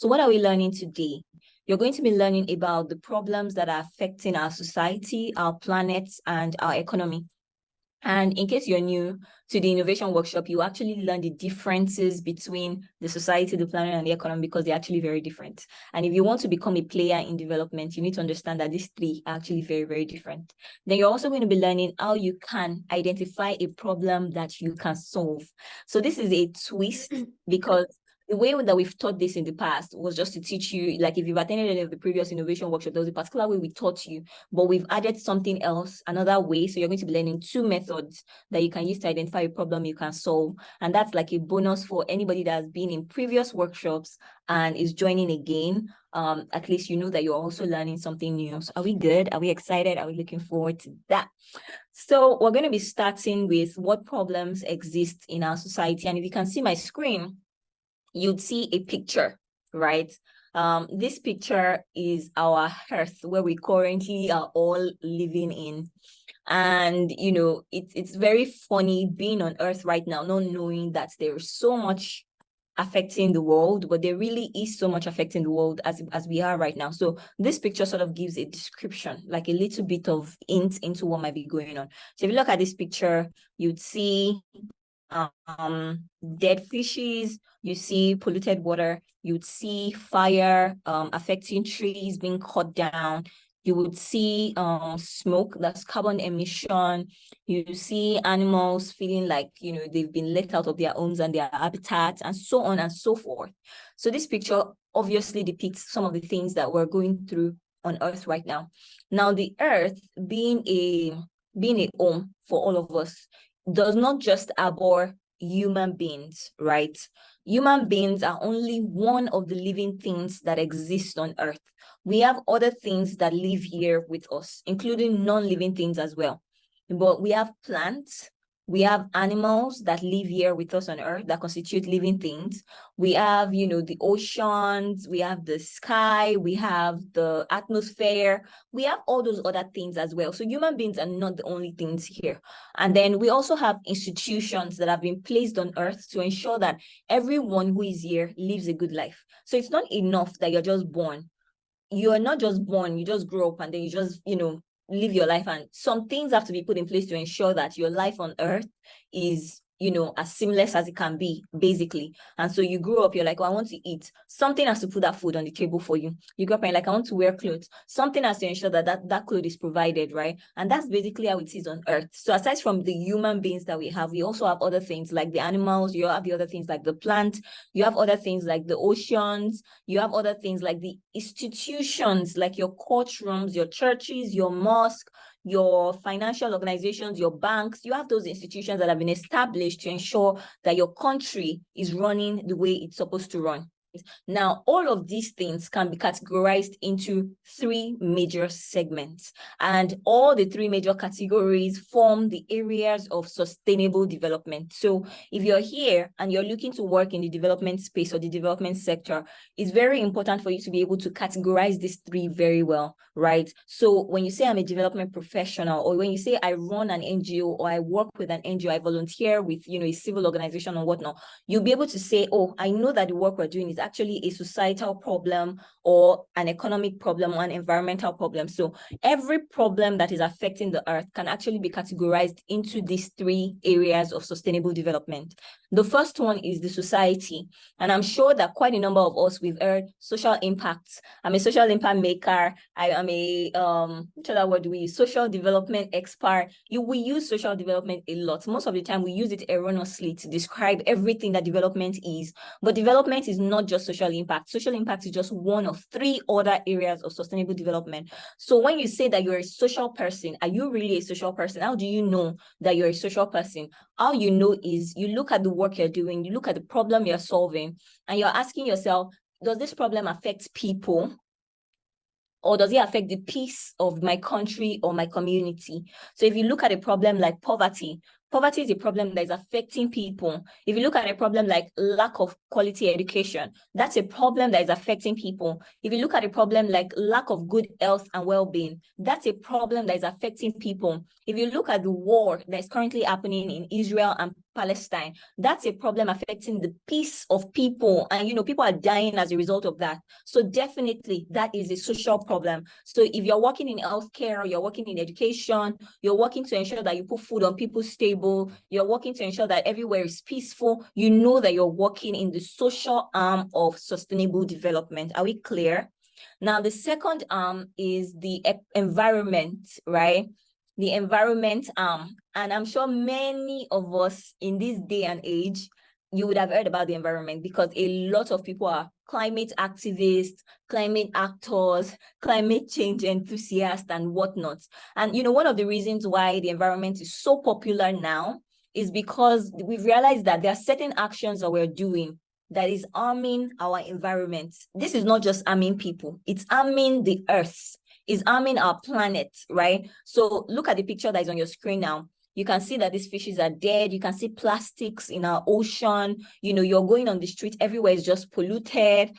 So what are we learning today? You're going to be learning about the problems that are affecting our society, our planet, and our economy. And in case you're new to the innovation workshop, you actually learn the differences between the society, the planet, and the economy, because they're actually very different. And if you want to become a player in development, you need to understand that these three are actually very, very different. Then you're also going to be learning how you can identify a problem that you can solve. So this is a twist because the way that we've taught this in the past was just to teach you, like if you've attended any of the previous innovation workshop, there was a particular way we taught you, but we've added something else, another way. So you're going to be learning two methods that you can use to identify a problem you can solve. And that's like a bonus for anybody that has been in previous workshops and is joining again. At least you know that you're also learning something new. So are we good? Are we excited? Are we looking forward to that? So we're going to be starting with what problems exist in our society. And if you can see my screen, you'd see a picture, right? This picture is our Earth, where we currently are all living in. And, you know, it's very funny being on Earth right now, not knowing that there's so much affecting the world, but there really is so much affecting the world as we are right now. So this picture sort of gives a description, like a little bit of hint into what might be going on. So if you look at this picture, you'd see dead fishes, you see polluted water, you'd see fire affecting trees being cut down, you would see smoke, that's carbon emission, you see animals feeling like, you know, they've been let out of their homes and their habitat, and so on and so forth. So this picture obviously depicts some of the things that we're going through on Earth right now. Now, the Earth being a home for all of us does not just abhor human beings, right? Human beings are only one of the living things that exist on Earth. We have other things that live here with us, including non-living things as well. But we have plants, we have animals that live here with us on Earth that constitute living things. We have, you know, the oceans, we have the sky, we have the atmosphere, we have all those other things as well. So human beings are not the only things here. And then we also have institutions that have been placed on Earth to ensure that everyone who is here lives a good life. So it's not enough that you're just born. You are not just born, you just grow up and then you just, you know, live your life, and some things have to be put in place to ensure that your life on Earth is, you know, as seamless as it can be, basically. And so you grew up, you're like, oh, I want to eat. Something has to put that food on the table for you. You grew up and like, I want to wear clothes. Something has to ensure that that clothes is provided, right? And that's basically how it is on Earth. So aside from the human beings that we have, we also have other things like the animals, you have the other things like the plant, you have other things like the oceans, you have other things like the institutions, like your courtrooms, your churches, your mosque, your financial organizations, your banks. You have those institutions that have been established to ensure that your country is running the way it's supposed to run. Now, all of these things can be categorized into three major segments, and all the three major categories form the areas of sustainable development. So if you're here and you're looking to work in the development space or the development sector, it's very important for you to be able to categorize these three very well, right? So when you say I'm a development professional, or when you say I run an NGO or I work with an NGO, I volunteer with, you know, a civil organization or whatnot, you'll be able to say, oh, I know that the work we're doing is actually a societal problem or an economic problem or an environmental problem. So every problem that is affecting the Earth can actually be categorized into these three areas of sustainable development. The first one is the society. And I'm sure that quite a number of us, we've heard social impacts. I'm a social impact maker. I am a, which other word do we use? Social development expert. We use social development a lot. Most of the time we use it erroneously to describe everything that development is. But development is not just social impact. Social impact is just one of three other areas of sustainable development. So when you say that you're a social person, are you really a social person? How do you know that you're a social person? How you know is you look at the work you're doing, you look at the problem you're solving, and you're asking yourself, does this problem affect people? Or does it affect the peace of my country or my community? So if you look at a problem like poverty, poverty is a problem that is affecting people. If you look at a problem like lack of quality education, that's a problem that is affecting people. If you look at a problem like lack of good health and well-being, that's a problem that is affecting people. If you look at the war that is currently happening in Israel and Palestine. That's a problem affecting the peace of people. And, people are dying as a result of that. So definitely that is a social problem. So if you're working in healthcare, or you're working in education, you're working to ensure that you put food on people's table, you're working to ensure that everywhere is peaceful, you know that you're working in the social arm of sustainable development. Are we clear? Now, the second arm is the environment, right? The environment arm. And I'm sure many of us in this day and age, you would have heard about the environment, because a lot of people are climate activists, climate actors, climate change enthusiasts, and whatnot. And, one of the reasons why the environment is so popular now is because we've realized that there are certain actions that we're doing that is harming our environment. This is not just harming people, it's harming the earth, it's harming our planet, right? So look at the picture that is on your screen now. You can see that these fishes are dead. You can see plastics in our ocean. You're going on the street, everywhere is just polluted.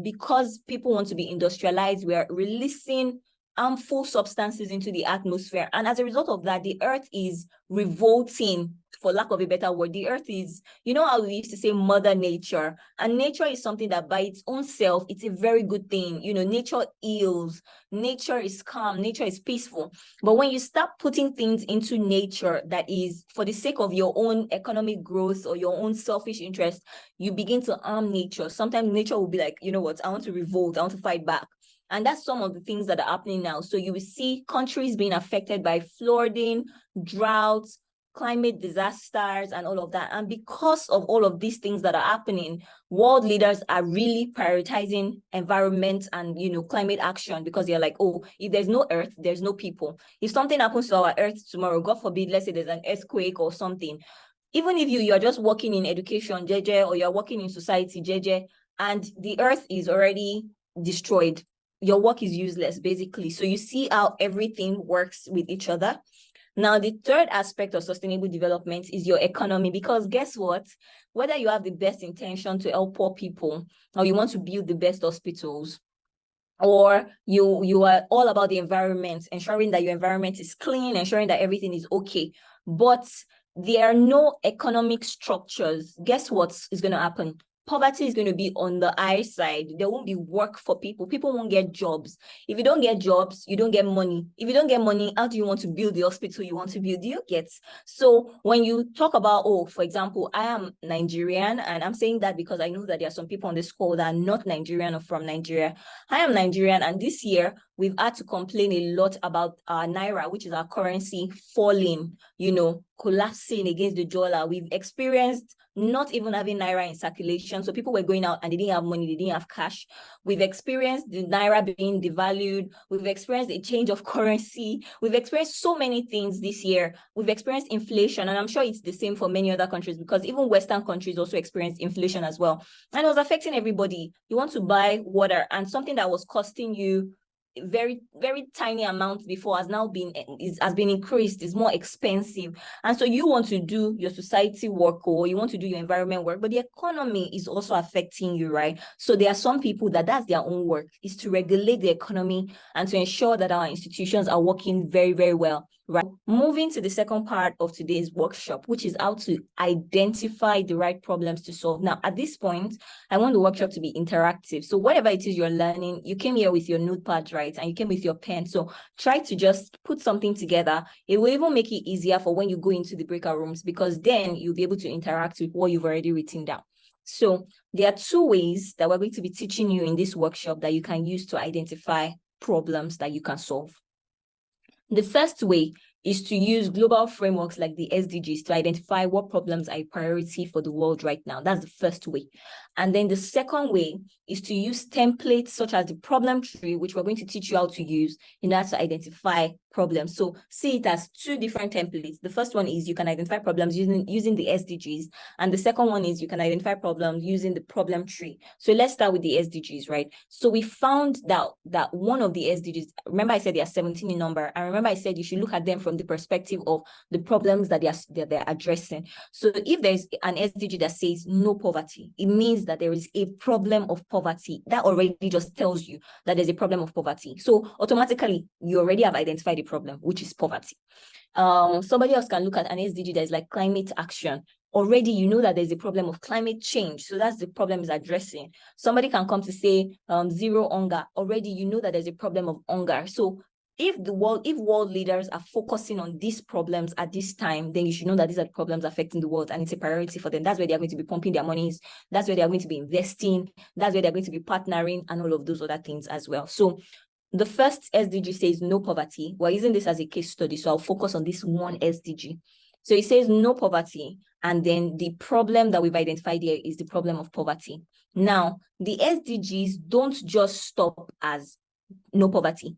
Because people want to be industrialized, we are releasing harmful substances into the atmosphere. And as a result of that, the earth is revolting, for lack of a better word. The earth is, how we used to say mother nature, and nature is something that by its own self, it's a very good thing. Nature heals, nature is calm, nature is peaceful. But when you start putting things into nature that is for the sake of your own economic growth or your own selfish interest, you begin to harm nature. Sometimes nature will be like, you know what, I want to revolt, I want to fight back. And that's some of the things that are happening now. So you will see countries being affected by flooding, droughts, climate disasters, and all of that. And because of all of these things that are happening, world leaders are really prioritizing environment and, climate action, because they're like, oh, if there's no earth, there's no people. If something happens to our earth tomorrow, God forbid, let's say there's an earthquake or something, even if you're just working in education, JJ, or you're working in society, JJ, and the earth is already destroyed, your work is useless, basically. So you see how everything works with each other. Now, the third aspect of sustainable development is your economy, because guess what? Whether you have the best intention to help poor people, or you want to build the best hospitals, or you are all about the environment, ensuring that your environment is clean, ensuring that everything is okay, but there are no economic structures, guess what is going to happen? Poverty is going to be on the high side. There won't be work for people. People won't get jobs. If you don't get jobs, you don't get money. If you don't get money, how do you want to build the hospital you want to build? Do you get? So when you talk about, for example, I am Nigerian, and I'm saying that because I know that there are some people on this call that are not Nigerian or from Nigeria. I am Nigerian, and this year we've had to complain a lot about our Naira, which is our currency, falling, collapsing against the dollar. We've experienced not even having Naira in circulation. So people were going out and they didn't have money, they didn't have cash. We've experienced the Naira being devalued. We've experienced a change of currency. We've experienced so many things this year. We've experienced inflation, and I'm sure it's the same for many other countries, because even Western countries also experience inflation as well. And it was affecting everybody. You want to buy water, and something that was costing you very, very tiny amount before has been increased, is more expensive. And so you want to do your society work, or you want to do your environment work, but the economy is also affecting you, right? So there are some people that's their own work, is to regulate the economy and to ensure that our institutions are working very, very well. Right. Moving to the second part of today's workshop, which is how to identify the right problems to solve. Now, at this point, I want the workshop to be interactive. So whatever it is you're learning, you came here with your notepad, right? And you came with your pen. So try to just put something together. It will even make it easier for when you go into the breakout rooms, because then you'll be able to interact with what you've already written down. So there are two ways that we're going to be teaching you in this workshop that you can use to identify problems that you can solve. The first way is to use global frameworks like the SDGs to identify what problems are a priority for the world right now. That's the first way. And then the second way is to use templates such as the problem tree, which we're going to teach you how to use in order to identify problems. So see it as two different templates. The first one is you can identify problems using the SDGs. And the second one is you can identify problems using the problem tree. So let's start with the SDGs, right? So we found that one of the SDGs, remember I said there are 17 in number. And remember I said you should look at them from the perspective of the problems that they're addressing. So if there's an SDG that says no poverty, it means that there is a problem of poverty. That already just tells you that there's a problem of poverty. So automatically you already have identified the problem, which is poverty. Somebody else can look at an SDG that is like climate action. already you know that there's a problem of climate change. So that's the problem is addressing. Somebody can come to say zero hunger. Already you know that there's a problem of hunger. So if world leaders are focusing on these problems at this time, then you should know that these are the problems affecting the world and it's a priority for them. That's where they're going to be pumping their monies. That's where they're going to be investing. That's where they're going to be partnering and all of those other things as well. So the first SDG says no poverty. We're using this as a case study, so I'll focus on this one SDG. So it says no poverty, and then the problem that we've identified here is the problem of poverty. Now, the SDGs don't just stop as no poverty.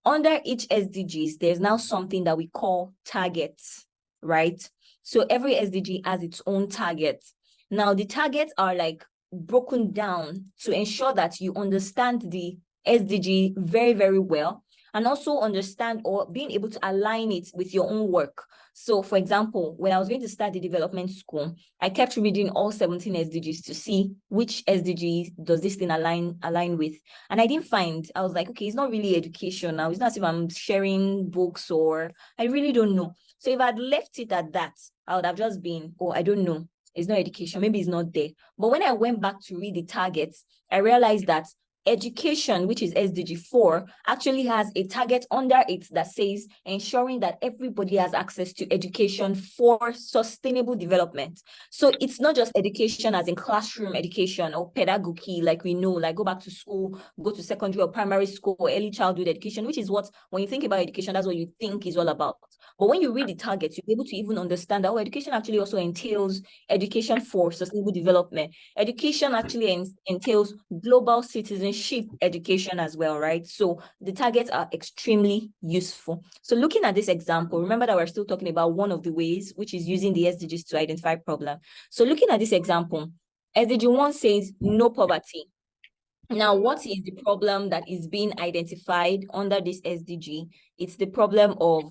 Under each SDGs, there's now something that we call targets, right? So every SDG has its own target. Now, the targets are like broken down to ensure that you understand the SDG very, very well, and also understand or being able to align it with your own work. So for example, when I was going to start the development school, I kept reading all 17 SDGs to see which SDG does this thing align with. And I didn't find, I was like, okay, it's not really education now. It's not as if I'm sharing books or I really don't know. So if I'd left it at that, I would have just been, oh, I don't know. It's not education. Maybe it's not there. But when I went back to read the targets, I realized that education, which is SDG 4, actually has a target under it that says ensuring that everybody has access to education for sustainable development. So it's not just education as in classroom education or pedagogy, like we know, like go back to school, go to secondary or primary school or early childhood education, which is what, when you think about education, that's what you think is all about. But when you read the targets, you'll be able to even understand that education actually also entails education for sustainable development. Education actually entails global citizenship education as well, right? So the targets are extremely useful. So looking at this example, remember that we're still talking about one of the ways, which is using the SDGs to identify problem. So looking at this example, SDG 1 says no poverty. Now, what is the problem that is being identified under this SDG? It's the problem of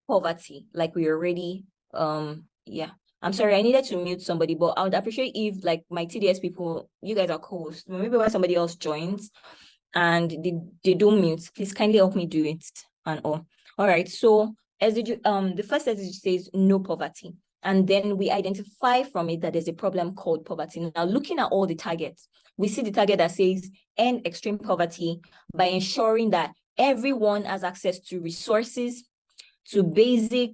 poverty, like we already, yeah. I'm sorry, I needed to mute somebody, but I would appreciate if like my TDS people, you guys are co-hosts, maybe when somebody else joins and they don't mute, please kindly help me do it and all. All right, so SDG, the first SDG says no poverty. And then we identify from it that there's a problem called poverty. Now, looking at all the targets, we see the target that says end extreme poverty by ensuring that everyone has access to resources, to basic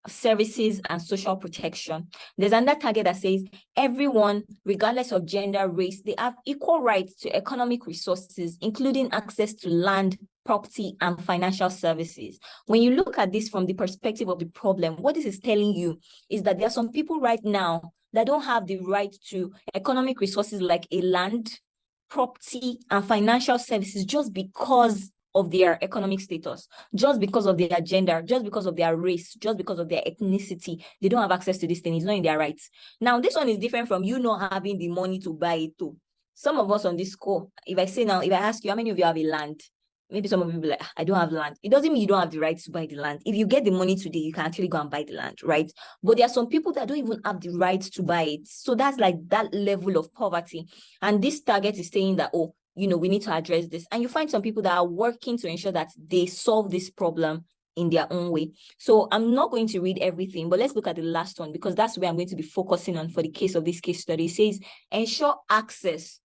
services and social protection. There's another target that says everyone, regardless of gender, race, they have equal rights to economic resources, including access to land, property, and financial services. When you look at this from the perspective of the problem, what this is telling you is that there are some people right now that don't have the right to economic resources like a land, property, and financial services just because of their economic status, just because of their gender, just because of their race, just because of their ethnicity. They don't have access to this thing. It's not in their rights. Now, this one is different from you not having the money to buy it too. Some of us on this call, if I ask you, how many of you have a land? Maybe some of you will be like, I don't have land. It doesn't mean you don't have the right to buy the land. If you get the money today, you can actually go and buy the land, right? But there are some people that don't even have the right to buy it. So that's like that level of poverty. And this target is saying that, oh, we need to address this. And you find some people that are working to ensure that they solve this problem in their own way. So I'm not going to read everything, but let's look at the last one, because that's where I'm going to be focusing on for the case of this case study. It says, ensure access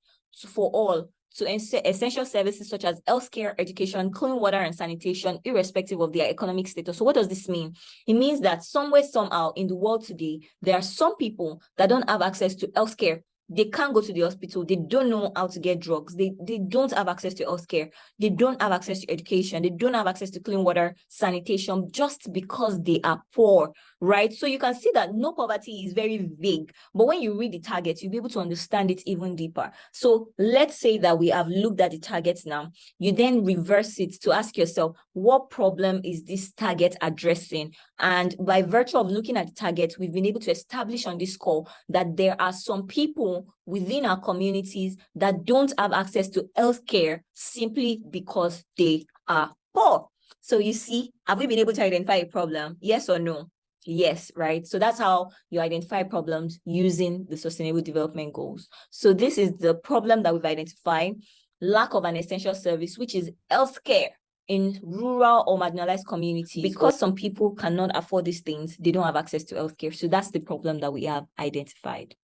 for all to essential services such as healthcare, education, clean water, and sanitation, irrespective of their economic status. So what does this mean? It means that somewhere, somehow in the world today, there are some people that don't have access to healthcare. They can't go to the hospital. They don't know how to get drugs. They don't have access to healthcare. They don't have access to education. They don't have access to clean water, sanitation, just because they are poor, right? So you can see that no poverty is very vague. But when you read the targets, you'll be able to understand it even deeper. So let's say that we have looked at the targets now. You then reverse it to ask yourself, what problem is this target addressing? And by virtue of looking at the target, we've been able to establish on this call that there are some people within our communities that don't have access to healthcare simply because they are poor. So you see, have we been able to identify a problem? Yes or no? Yes, right? So that's how you identify problems using the Sustainable Development Goals. So this is the problem that we've identified: lack of an essential service, which is healthcare. in rural or marginalized communities, because some people cannot afford these things, they don't have access to healthcare. So that's the problem that we have identified.